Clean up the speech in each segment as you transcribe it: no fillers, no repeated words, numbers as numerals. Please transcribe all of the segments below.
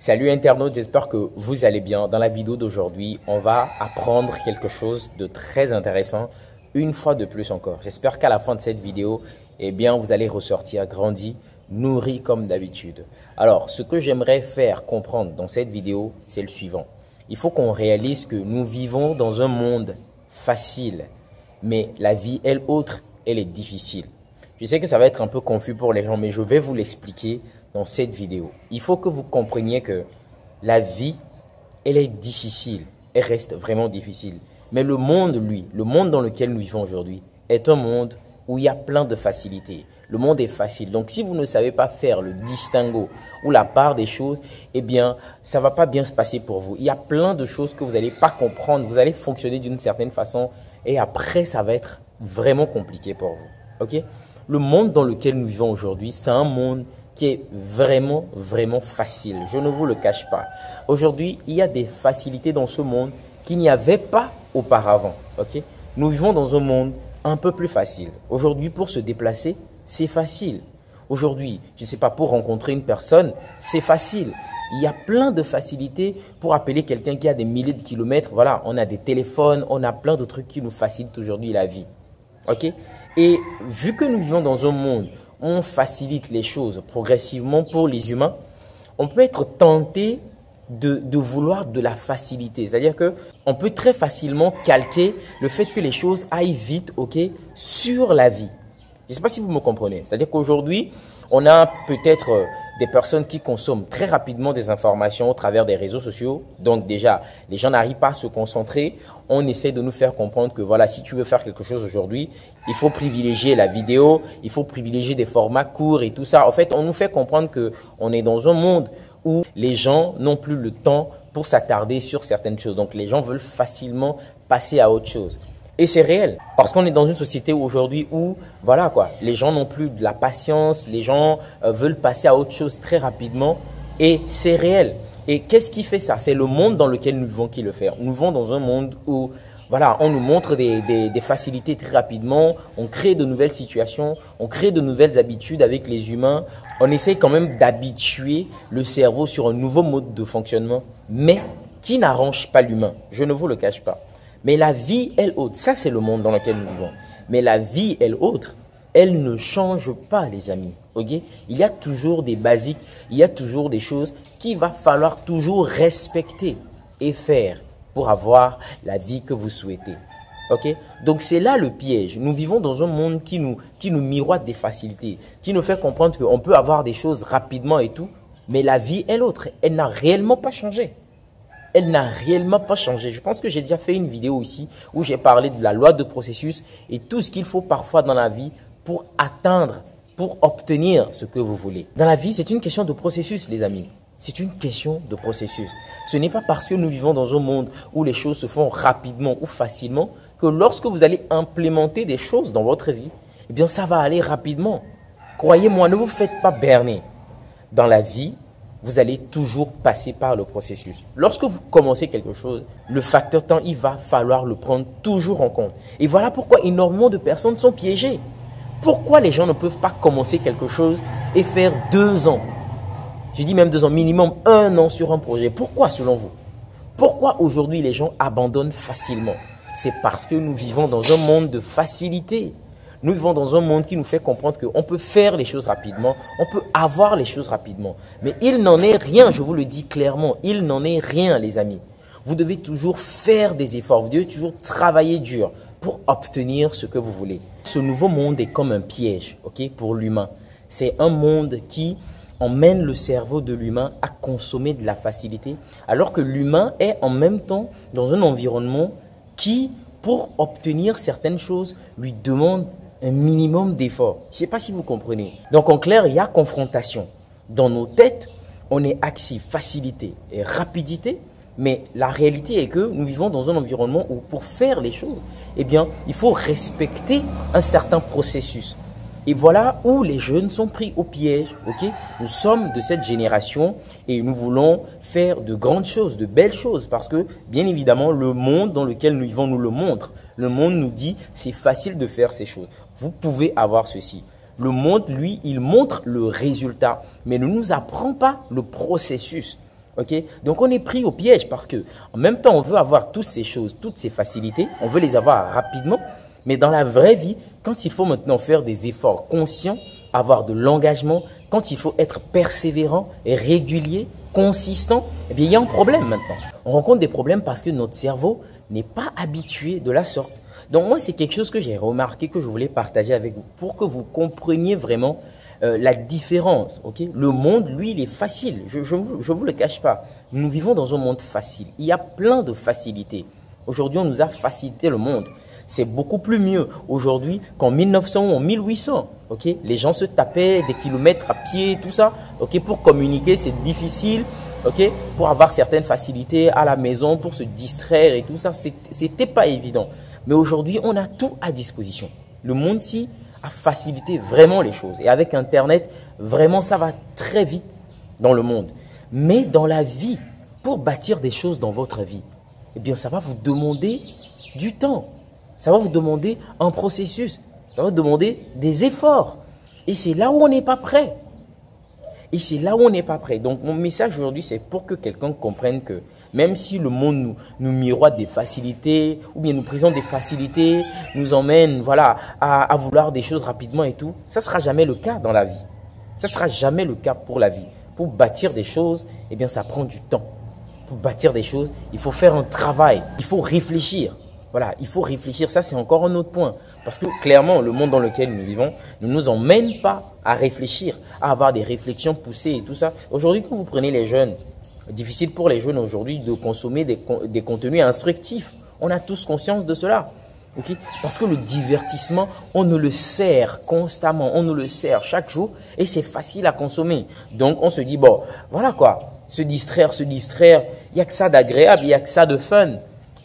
Salut internautes, j'espère que vous allez bien. Dans la vidéo d'aujourd'hui, on va apprendre quelque chose de très intéressant une fois de plus encore. J'espère qu'à la fin de cette vidéo, vous allez ressortir grandi, nourri comme d'habitude. Alors, ce que j'aimerais faire comprendre dans cette vidéo, c'est le suivant. Il faut qu'on réalise que nous vivons dans un monde facile, mais la vie, elle autre, elle est difficile. Je sais que ça va être un peu confus pour les gens, mais je vais vous l'expliquer dans cette vidéo. Il faut que vous compreniez que la vie, elle est difficile. Elle reste vraiment difficile. Mais le monde, lui, le monde dans lequel nous vivons aujourd'hui, est un monde où il y a plein de facilités. Le monde est facile. Donc, si vous ne savez pas faire le distinguo ou la part des choses, ça ne va pas bien se passer pour vous. Il y a plein de choses que vous n'allez pas comprendre. Vous allez fonctionner d'une certaine façon et après, ça va être vraiment compliqué pour vous. OK? Le monde dans lequel nous vivons aujourd'hui, c'est un monde qui est vraiment facile. Je ne vous le cache pas. Aujourd'hui, il y a des facilités dans ce monde qu'il n'y avait pas auparavant. Okay? Nous vivons dans un monde un peu plus facile. Aujourd'hui, pour se déplacer, c'est facile. Aujourd'hui, je ne sais pas, pour rencontrer une personne, c'est facile. Il y a plein de facilités pour appeler quelqu'un qui a des milliers de kilomètres. Voilà, on a des téléphones, on a plein de trucs qui nous facilitent aujourd'hui la vie. OK? Et vu que nous vivons dans un monde où on facilite les choses progressivement pour les humains, on peut être tenté de vouloir de la facilité. C'est-à-dire qu'on peut très facilement calquer le fait que les choses aillent vite, OK, sur la vie. Je ne sais pas si vous me comprenez. C'est-à-dire qu'aujourd'hui, on a peut-être des personnes qui consomment très rapidement des informations au travers des réseaux sociaux. Donc déjà, les gens n'arrivent pas à se concentrer. On essaie de nous faire comprendre que voilà, si tu veux faire quelque chose aujourd'hui, il faut privilégier la vidéo, il faut privilégier des formats courts et tout ça. En fait, on nous fait comprendre qu'on est dans un monde où les gens n'ont plus le temps pour s'attarder sur certaines choses. Donc les gens veulent facilement passer à autre chose. Et c'est réel, parce qu'on est dans une société aujourd'hui où, voilà quoi, les gens n'ont plus de la patience, les gens veulent passer à autre chose très rapidement et c'est réel. Et qu'est-ce qui fait ça? C'est le monde dans lequel nous vivons qui le fait. Nous vivons dans un monde où, voilà, on nous montre des facilités très rapidement, on crée de nouvelles situations, on crée de nouvelles habitudes avec les humains. On essaie quand même d'habituer le cerveau sur un nouveau mode de fonctionnement, mais qui n'arrange pas l'humain. Je ne vous le cache pas. Mais la vie, elle autre, ça c'est le monde dans lequel nous vivons. Mais la vie, elle autre, elle ne change pas les amis. Okay? Il y a toujours des basiques, il y a toujours des choses qu'il va falloir toujours respecter et faire pour avoir la vie que vous souhaitez. Okay? Donc c'est là le piège. Nous vivons dans un monde qui nous miroite des facilités, qui nous fait comprendre qu'on peut avoir des choses rapidement et tout. Mais la vie, elle autre, elle n'a réellement pas changé. Elle n'a réellement pas changé. Je pense que j'ai déjà fait une vidéo ici où j'ai parlé de la loi de processus et tout ce qu'il faut parfois dans la vie pour atteindre, pour obtenir ce que vous voulez. Dans la vie, c'est une question de processus, les amis. C'est une question de processus. Ce n'est pas parce que nous vivons dans un monde où les choses se font rapidement ou facilement que lorsque vous allez implémenter des choses dans votre vie, ça va aller rapidement. Croyez-moi, ne vous faites pas berner. Dans la vie, vous allez toujours passer par le processus. Lorsque vous commencez quelque chose, le facteur temps, il va falloir le prendre toujours en compte. Et voilà pourquoi énormément de personnes sont piégées. Pourquoi les gens ne peuvent pas commencer quelque chose et faire 2 ans? Je dis même 2 ans, minimum 1 an sur un projet. Pourquoi selon vous? Pourquoi aujourd'hui les gens abandonnent facilement? C'est parce que nous vivons dans un monde de facilité. Nous vivons dans un monde qui nous fait comprendre qu'on peut faire les choses rapidement, on peut avoir les choses rapidement. Mais il n'en est rien, je vous le dis clairement, il n'en est rien les amis. Vous devez toujours faire des efforts, vous devez toujours travailler dur pour obtenir ce que vous voulez. Ce nouveau monde est comme un piège, okay, pour l'humain. C'est un monde qui emmène le cerveau de l'humain à consommer de la facilité, alors que l'humain est en même temps dans un environnement qui, pour obtenir certaines choses, lui demande un minimum d'effort. Je ne sais pas si vous comprenez. Donc en clair, il y a confrontation. Dans nos têtes, on est axé facilité et rapidité, mais la réalité est que nous vivons dans un environnement où pour faire les choses, il faut respecter un certain processus. Et voilà où les jeunes sont pris au piège. Okay? Nous sommes de cette génération et nous voulons faire de grandes choses, de belles choses parce que bien évidemment, le monde dans lequel nous vivons nous le montre. Le monde nous dit c'est facile de faire ces choses. Vous pouvez avoir ceci. Le monde, lui, il montre le résultat, mais ne nous apprend pas le processus. Ok? Donc, on est pris au piège parce que en même temps, on veut avoir toutes ces choses, toutes ces facilités, on veut les avoir rapidement, mais dans la vraie vie, quand il faut maintenant faire des efforts conscients, avoir de l'engagement, quand il faut être persévérant et régulier, consistant, eh bien, il y a un problème maintenant. On rencontre des problèmes parce que notre cerveau n'est pas habitué de la sorte. Donc, moi, c'est quelque chose que j'ai remarqué, que je voulais partager avec vous pour que vous compreniez vraiment la différence. Okay? Le monde, lui, il est facile. Je vous le cache pas. Nous vivons dans un monde facile. Il y a plein de facilités. Aujourd'hui, on nous a facilité le monde. C'est beaucoup plus mieux aujourd'hui qu'en 1900 ou en 1800. Okay? Les gens se tapaient des kilomètres à pied, tout ça. Okay? Pour communiquer, c'est difficile. Okay? Pour avoir certaines facilités à la maison, pour se distraire et tout ça, c'était pas évident. Mais aujourd'hui, on a tout à disposition. Le monde-ci a facilité vraiment les choses. Et avec Internet, vraiment, ça va très vite dans le monde. Mais dans la vie, pour bâtir des choses dans votre vie, eh bien, ça va vous demander du temps. Ça va vous demander un processus. Ça va vous demander des efforts. Et c'est là où on n'est pas prêt. Et c'est là où on n'est pas prêt. Donc, mon message aujourd'hui, c'est pour que quelqu'un comprenne que même si le monde nous miroite des facilités, ou bien nous présente des facilités, nous emmène voilà, à vouloir des choses rapidement et tout, ça ne sera jamais le cas dans la vie. Ça ne sera jamais le cas pour la vie. Pour bâtir des choses, eh bien, ça prend du temps. Pour bâtir des choses, il faut faire un travail, il faut réfléchir. Voilà, il faut réfléchir. Ça, c'est encore un autre point. Parce que clairement, le monde dans lequel nous vivons ne nous emmène pas à réfléchir, à avoir des réflexions poussées et tout ça. Aujourd'hui, quand vous prenez les jeunes, difficile pour les jeunes aujourd'hui de consommer des contenus instructifs. On a tous conscience de cela. Okay? Parce que le divertissement, on nous le sert constamment, on nous le sert chaque jour et c'est facile à consommer. Donc, on se dit, bon, voilà quoi, se distraire, il n'y a que ça d'agréable, il n'y a que ça de fun.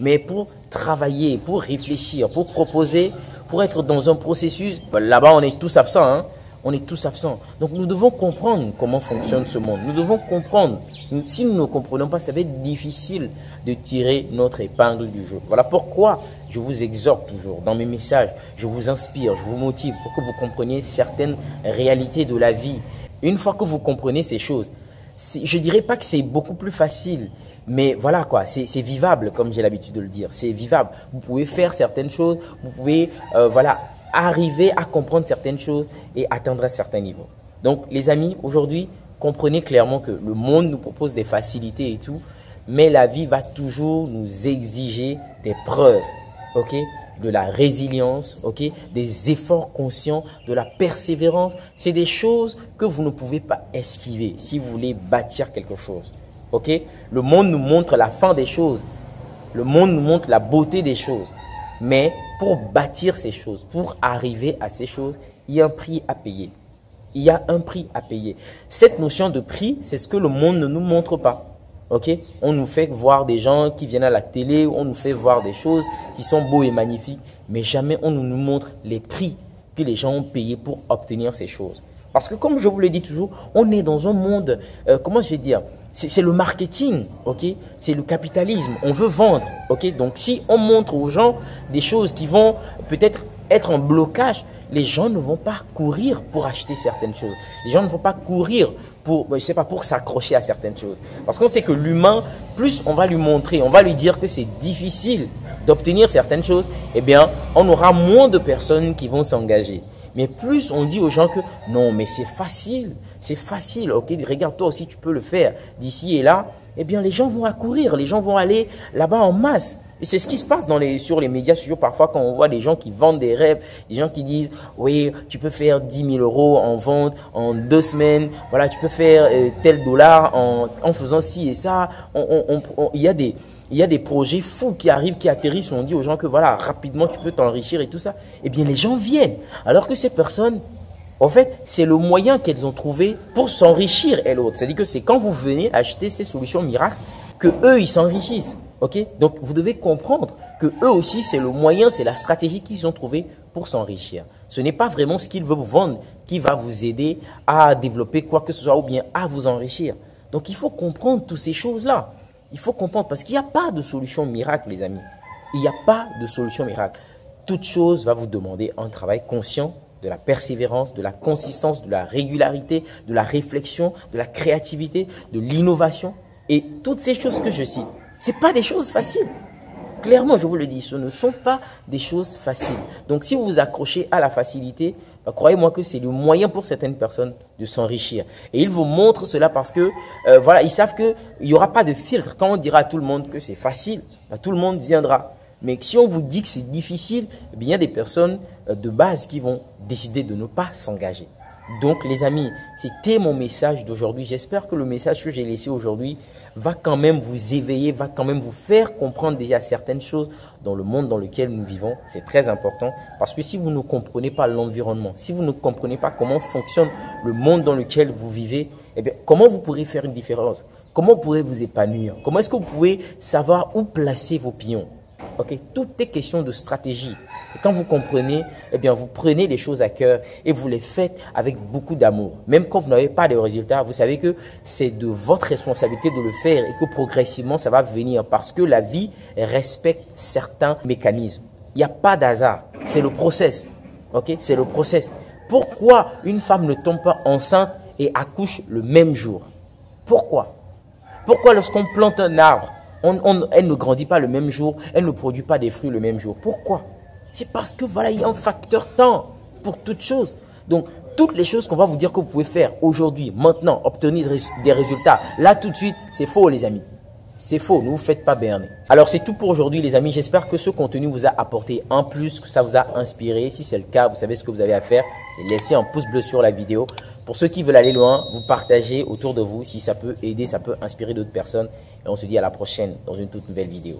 Mais pour travailler, pour réfléchir, pour proposer, pour être dans un processus, là-bas, on est tous absents. Hein? On est tous absents. Donc, nous devons comprendre comment fonctionne ce monde. Nous devons comprendre. Si nous ne comprenons pas, ça va être difficile de tirer notre épingle du jeu. Voilà pourquoi je vous exhorte toujours dans mes messages. Je vous inspire, je vous motive pour que vous compreniez certaines réalités de la vie. Une fois que vous comprenez ces choses, je ne dirais pas que c'est beaucoup plus facile. Mais voilà quoi, c'est vivable comme j'ai l'habitude de le dire. C'est vivable. Vous pouvez faire certaines choses. Vous pouvez voilà, arriver à comprendre certaines choses et atteindre un certain niveau. Donc les amis, aujourd'hui, comprenez clairement que le monde nous propose des facilités et tout. Mais la vie va toujours nous exiger des preuves. Ok? De la résilience, ok, des efforts conscients, de la persévérance. C'est des choses que vous ne pouvez pas esquiver si vous voulez bâtir quelque chose. Ok? Le monde nous montre la fin des choses. Le monde nous montre la beauté des choses. Mais pour bâtir ces choses, pour arriver à ces choses, il y a un prix à payer. Il y a un prix à payer. Cette notion de prix, c'est ce que le monde ne nous montre pas. Okay? On nous fait voir des gens qui viennent à la télé, on nous fait voir des choses qui sont beaux et magnifiques, mais jamais on ne nous montre les prix que les gens ont payés pour obtenir ces choses. Parce que comme je vous le dis toujours, on est dans un monde, comment je vais dire, c'est le marketing, ok? C'est le capitalisme, on veut vendre, ok? Donc si on montre aux gens des choses qui vont peut-être être en blocage, les gens ne vont pas courir pour acheter certaines choses. Les gens ne vont pas courir pour, je sais pas, pour s'accrocher à certaines choses. Parce qu'on sait que l'humain, plus on va lui montrer, on va lui dire que c'est difficile d'obtenir certaines choses, eh bien, on aura moins de personnes qui vont s'engager. Mais plus on dit aux gens que non, mais c'est facile, ok, regarde toi aussi tu peux le faire d'ici et là, eh bien les gens vont accourir, les gens vont aller là-bas en masse. Et c'est ce qui se passe sur les médias sociaux parfois quand on voit des gens qui vendent des rêves, des gens qui disent oui, tu peux faire 10 000 € en vente en 2 semaines, voilà, tu peux faire tel dollar en faisant ci et ça. Il y a des projets fous qui arrivent, qui atterrissent, on dit aux gens que voilà, rapidement tu peux t'enrichir et tout ça. Eh bien les gens viennent, alors que ces personnes, en fait, c'est le moyen qu'elles ont trouvé pour s'enrichir elles autres. C'est-à-dire que c'est quand vous venez acheter ces solutions miracles que eux ils s'enrichissent. Ok? Donc, vous devez comprendre que eux aussi, c'est le moyen, c'est la stratégie qu'ils ont trouvé pour s'enrichir. Ce n'est pas vraiment ce qu'ils veulent vous vendre qui va vous aider à développer quoi que ce soit ou bien à vous enrichir. Donc, il faut comprendre toutes ces choses-là. Il faut comprendre parce qu'il n'y a pas de solution miracle, les amis. Il n'y a pas de solution miracle. Toute chose va vous demander un travail conscient, de la persévérance, de la consistance, de la régularité, de la réflexion, de la créativité, de l'innovation. Et toutes ces choses que je cite, ce n'est pas des choses faciles. Clairement, je vous le dis, ce ne sont pas des choses faciles. Donc, si vous vous accrochez à la facilité, bah, croyez-moi que c'est le moyen pour certaines personnes de s'enrichir. Et ils vous montrent cela parce que, voilà, ils savent qu'il n'y aura pas de filtre. Quand on dira à tout le monde que c'est facile, bah, tout le monde viendra. Mais si on vous dit que c'est difficile, eh bien, il y a des personnes de base qui vont décider de ne pas s'engager. Donc, les amis, c'était mon message d'aujourd'hui. J'espère que le message que j'ai laissé aujourd'hui va quand même vous éveiller, va quand même vous faire comprendre déjà certaines choses dans le monde dans lequel nous vivons. C'est très important parce que si vous ne comprenez pas l'environnement, si vous ne comprenez pas comment fonctionne le monde dans lequel vous vivez, eh bien, comment vous pourrez faire une différence? Comment vous pourrez vous épanouir? Comment est-ce que vous pouvez savoir où placer vos pions? Ok, tout est question de stratégie. Et quand vous comprenez, eh bien, vous prenez les choses à cœur et vous les faites avec beaucoup d'amour. Même quand vous n'avez pas de résultats, vous savez que c'est de votre responsabilité de le faire et que progressivement, ça va venir parce que la vie respecte certains mécanismes. Il n'y a pas d'hasard. C'est le process. Ok, c'est le process. Pourquoi une femme ne tombe pas enceinte et accouche le même jour? Pourquoi? Pourquoi lorsqu'on plante un arbre, elle ne grandit pas le même jour, elle ne produit pas des fruits le même jour? Pourquoi? C'est parce que voilà, il y a un facteur temps pour toute chose. Donc, toutes les choses qu'on va vous dire que vous pouvez faire aujourd'hui, maintenant, obtenir des résultats, là tout de suite, c'est faux les amis. C'est faux, ne vous faites pas berner. Alors, c'est tout pour aujourd'hui les amis. J'espère que ce contenu vous a apporté en plus, que ça vous a inspiré. Si c'est le cas, vous savez ce que vous avez à faire, c'est laisser un pouce bleu sur la vidéo. Pour ceux qui veulent aller loin, vous partagez autour de vous si ça peut aider, ça peut inspirer d'autres personnes. Et on se dit à la prochaine dans une toute nouvelle vidéo.